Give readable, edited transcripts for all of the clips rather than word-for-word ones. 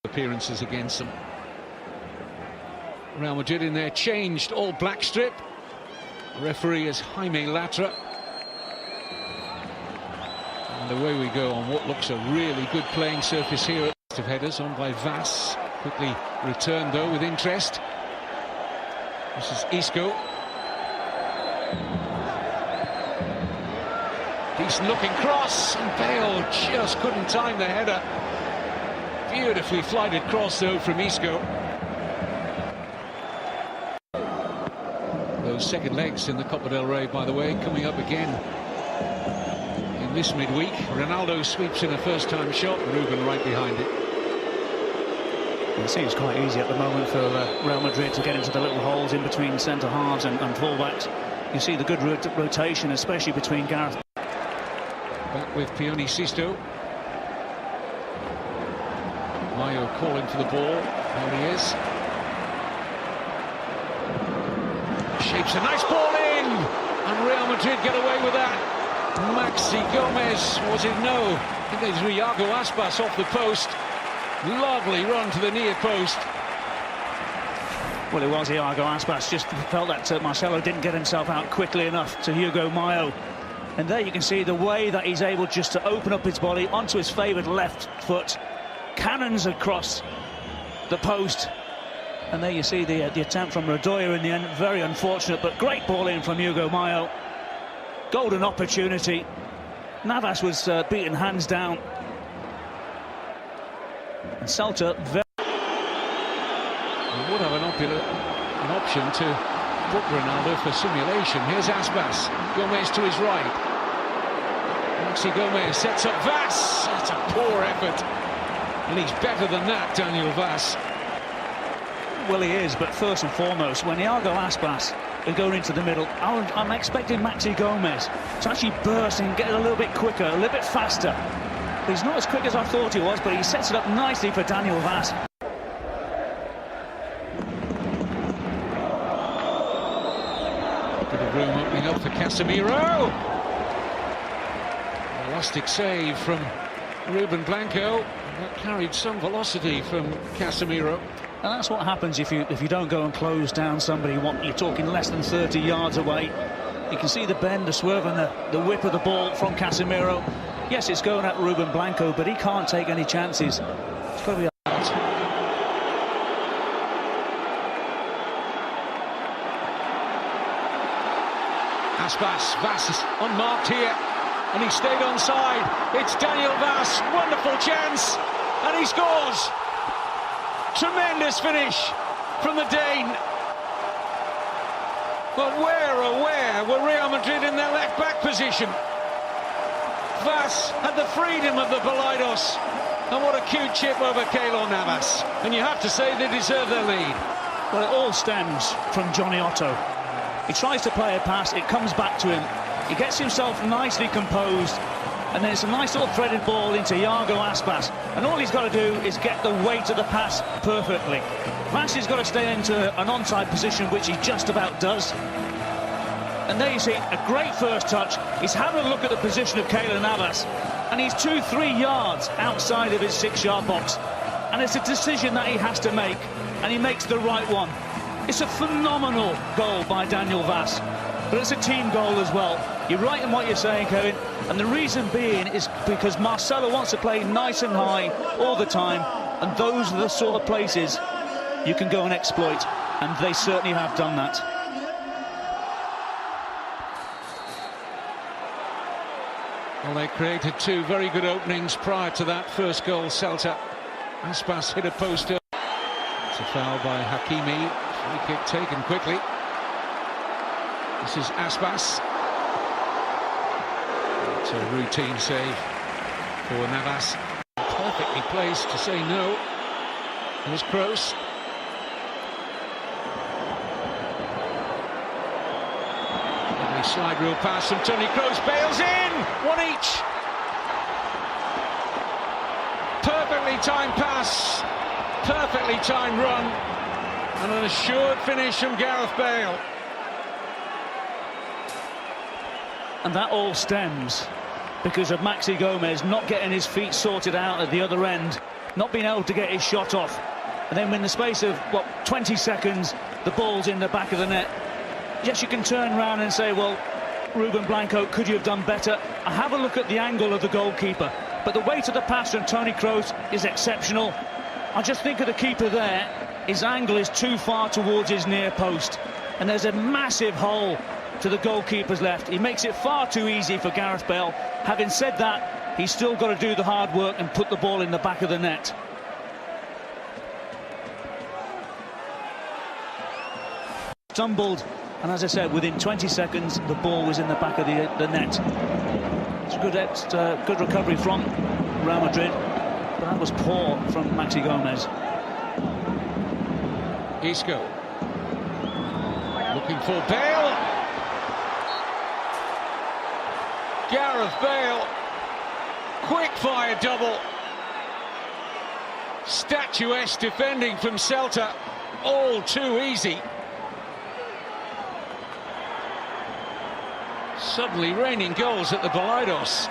appearances against them. Real Madrid in their changed all-black strip. The referee is Jaime Latra. And away we go on what looks a really good playing surface here. Of headers on by Vass. Quickly returned though with interest. This is Isco. Decent looking cross, and Bale just couldn't time the header. Beautifully flighted cross though from Isco. Those second legs in the Copa del Rey, by the way, coming up again in this midweek. Ronaldo sweeps in a first-time shot, Ruben right behind it. It seems quite easy at the moment for Real Madrid to get into the little holes in between centre halves and full-backs. You see the good rotation, especially between Gareth. Back with Pioni Sisto. Mayo calling for the ball. There he is. Shapes a nice ball in, and Real Madrid get away with that. Maxi Gomez, was it? No. I think there's Iago Aspas off the post. Lovely run to the near post. Well, it was Iago Aspas. Just felt that Marcelo didn't get himself out quickly enough to Hugo Mayo. And there you can see the way that he's able just to open up his body onto his favoured left foot. Cannons across the post. And there you see the attempt from Rodoya in the end. Very unfortunate, but great ball in from Hugo Mayo. Golden opportunity. Navas was beaten hands down. And Shelta would have an option to book Ronaldo for simulation. Here's Aspas. Gomez to his right. Maxi Gomez sets up Vass. That's a poor effort. And he's better than that, Daniel Vass. Well, he is, but first and foremost, when Iago Aspas is going into the middle, I'm expecting Maxi Gomez to actually burst and get it a little bit quicker, a little bit faster. He's not as quick as I thought he was, but he sets it up nicely for Daniel Vass. Bit of room opening up for Casemiro. Elastic save from Ruben Blanco. That carried some velocity from Casemiro. And that's what happens if you don't go and close down somebody. You're talking less than 30 yards away. You can see the bend, the swerve, and the whip of the ball from Casemiro. Yes, it's going at Ruben Blanco, but he can't take any chances. It's got to be out. Aspas, Vass is unmarked here, and he stayed onside. It's Daniel Vass, wonderful chance, and he scores. Tremendous finish from the Dane. But where, oh where, were Real Madrid in their left-back position? Vass had the freedom of the Balaidos, and what a cute chip over Keylor Navas. And you have to say they deserve their lead. Well, it all stems from Johnny Otto. He tries to play a pass, it comes back to him. He gets himself nicely composed, and then it's a nice little threaded ball into Iago Aspas. And all he's got to do is get the weight of the pass perfectly. Vass has got to stay into an onside position, which he just about does. And there you see a great first touch. He's having a look at the position of Keylor Navas, and he's 2-3 yards outside of his 6-yard box. And it's a decision that he has to make, and he makes the right one. It's a phenomenal goal by Daniel Vass, but it's a team goal as well. You're right in what you're saying, Kevin, and the reason being is because Marcelo wants to play nice and high all the time, and those are the sort of places you can go and exploit, and they certainly have done that. Well, they created two very good openings prior to that first goal. Shelta. Aspas hit a post. It's a foul by Hakimi. Free kick taken quickly. This is Aspas. It's a routine save for Navas. Perfectly placed to say no. Here's Kroos. Slide rule pass from Toni Kroos. Bale's in! One each. Perfectly timed pass. Perfectly timed run. And an assured finish from Gareth Bale. And that all stems because of Maxi Gomez not getting his feet sorted out at the other end. not being able to get his shot off. And then in the space of, 20 seconds, the ball's in the back of the net. Yes, you can turn around and say, well, Ruben Blanco, could you have done better? I have a look at the angle of the goalkeeper, but the weight of the pass from Toni Kroos is exceptional. I just think of the keeper there. His angle is too far towards his near post, and there's a massive hole to the goalkeeper's left. He makes it far too easy for Gareth Bale. Having said that, he's still got to do the hard work and put the ball in the back of the net. Stumbled, and as I said, within 20 seconds the ball was in the back of the net. It's a good recovery from Real Madrid, but that was poor from Maxi Gomez. Isco looking for Bale. Gareth Bale, quick fire double. Statuesque defending from Sельта, all too easy. Suddenly raining goals at the Balaidos.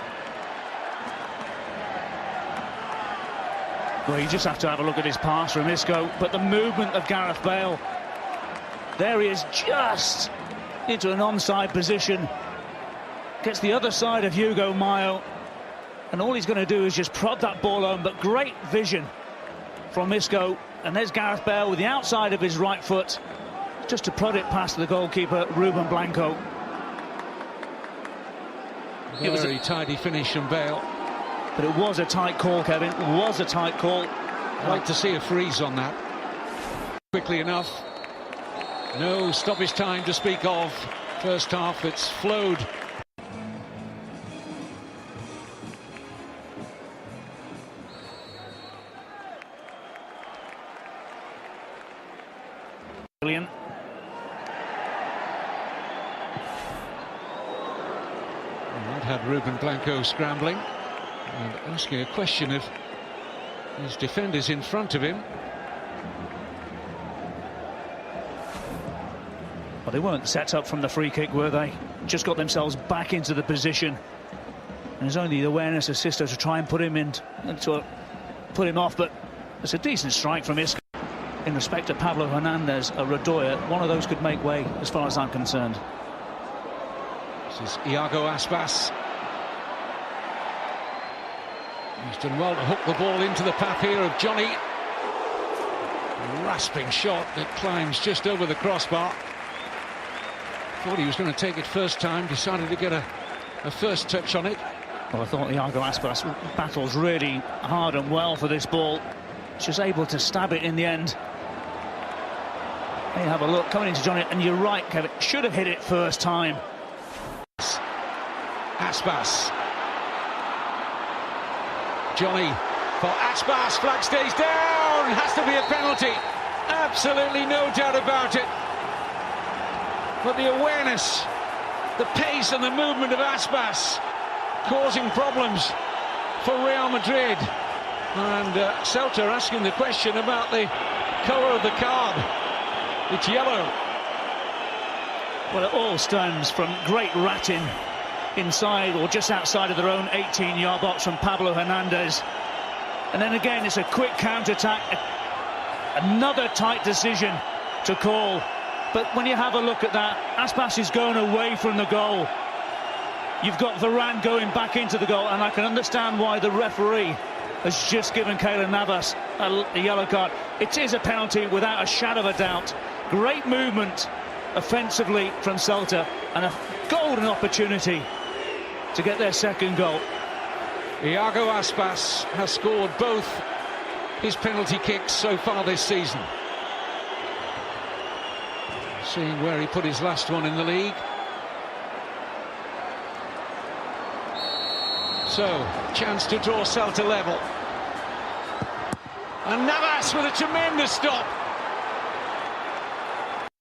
Well, you just have to have a look at his pass from Isco, but the movement of Gareth Bale. There he is, just into an onside position. Gets the other side of Hugo Mayo, and all he's going to do is just prod that ball home. But great vision from Isco, and there's Gareth Bale with the outside of his right foot, just to prod it past the goalkeeper, Ruben Blanco. Very tidy finish from Bale. But it was a tight call, Kevin. It was a tight call. I'd like to see a freeze on that. Quickly enough. No stoppage time to speak of. First half, it's flowed. Brilliant. That had Ruben Blanco scrambling and asking a question of his defenders in front of him. Well, they weren't set up from the free kick, were they? Just got themselves back into the position. And it's only the awareness of Sisto to try and put him put him off. But it's a decent strike from Isco. In respect to Pablo Hernandez, a Radoya, one of those could make way as far as I'm concerned. This is Iago Aspas. He's done well to hook the ball into the path here of Johnny. Rasping shot that climbs just over the crossbar. Thought he was going to take it first time, decided to get a first touch on it. Well, I thought Iago Aspas battles really hard and well for this ball. She's able to stab it in the end. There you have a look, coming into Johnny, and you're right, Kevin, should have hit it first time. Aspas. Johnny for Aspas, flag stays down, has to be a penalty. Absolutely no doubt about it. But the awareness, the pace and the movement of Aspas causing problems for Real Madrid. And Sельta asking the question about the colour of the card. It's yellow. Well, it all stems from great ratting inside or just outside of their own 18-yard box from Pablo Hernandez. And then again, it's a quick counter-attack. Another tight decision to call. But when you have a look at that, Aspas is going away from the goal. You've got Varane going back into the goal, and I can understand why the referee has just given Keylor Navas a yellow card. It is a penalty without a shadow of a doubt. Great movement offensively from Sельta, and a golden opportunity to get their second goal. Iago Aspas has scored both his penalty kicks so far this season. Seeing where he put his last one in the league. So, chance to draw Sельta level. And Navas with a tremendous stop.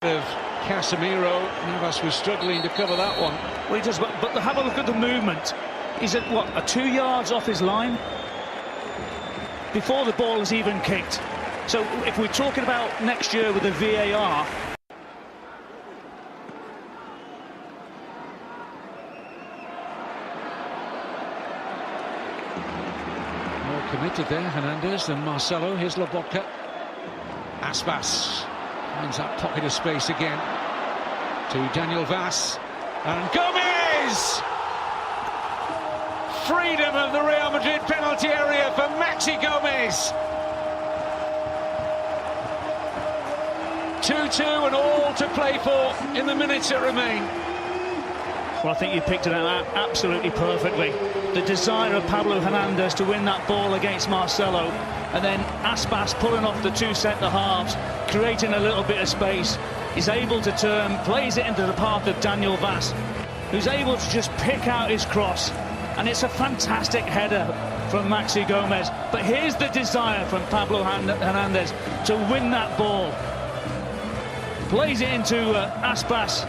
Of Casemiro, Navas was struggling to cover that one. Well, he does, but have a look at the movement. He's at, what, 2 yards off his line? Before the ball is even kicked. So, if we're talking about next year with the VAR... United there, Hernandez, then Marcelo, here's Lobotka. Aspas finds that pocket of space again to Daniel Vaz, and Gomez! Freedom of the Real Madrid penalty area for Maxi Gomez. 2-2 and all to play for in the minutes that remain. Well, I think you picked it out absolutely perfectly. The desire of Pablo Hernandez to win that ball against Marcelo, and then Aspas pulling off the two centre-halves, creating a little bit of space. He's able to turn, plays it into the path of Daniel Vaz, who's able to just pick out his cross. And it's a fantastic header from Maxi Gomez. But here's the desire from Pablo Hernandez to win that ball. Plays it into Aspas.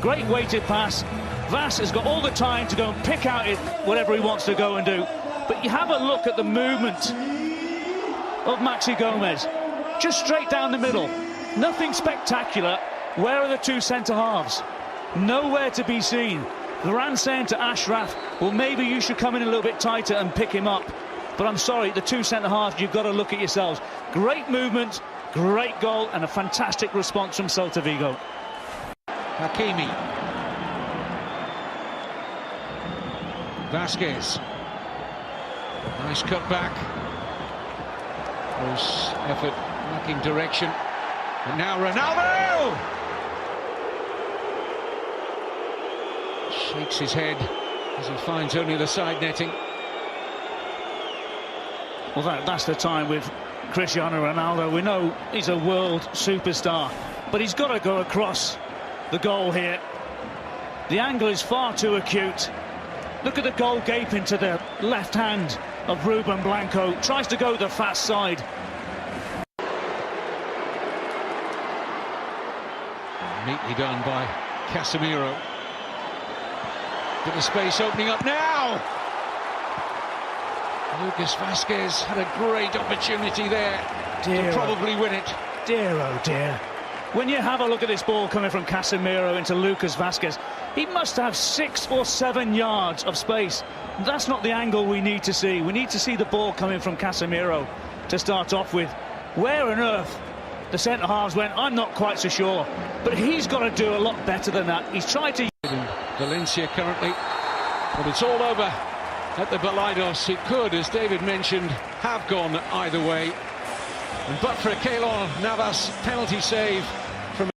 Great weighted pass. Vaz has got all the time to go and pick out whatever he wants to go and do. But you have a look at the movement of Maxi Gomez. Just straight down the middle. Nothing spectacular. Where are the two centre-halves? Nowhere to be seen. Varane saying to Ashraf, well, maybe you should come in a little bit tighter and pick him up. But I'm sorry, the two centre-halves, you've got to look at yourselves. Great movement, great goal, and a fantastic response from Celta Vigo. Hakimi. Vasquez. Nice cut back. Close effort, lacking direction. And now Ronaldo! Shakes his head as he finds only the side netting. Well, that's the time with Cristiano Ronaldo. We know he's a world superstar, but he's got to go across the goal here. The angle is far too acute. Look at the goal gaping to the left hand of Ruben Blanco. Tries to go the fast side. Neatly done by Casemiro. Bit of space opening up now. Lucas Vasquez had a great opportunity there to probably win it. Dear, oh dear. When you have a look at this ball coming from Casemiro into Lucas Vasquez, he must have 6 or 7 yards of space. That's not the angle we need to see. We need to see the ball coming from Casemiro to start off with. Where on earth the centre-halves went, I'm not quite so sure. But he's got to do a lot better than that. He's tried to... In Valencia currently, but it's all over at the Balaidos. It could, as David mentioned, have gone either way. And but for a Keylor Navas penalty save,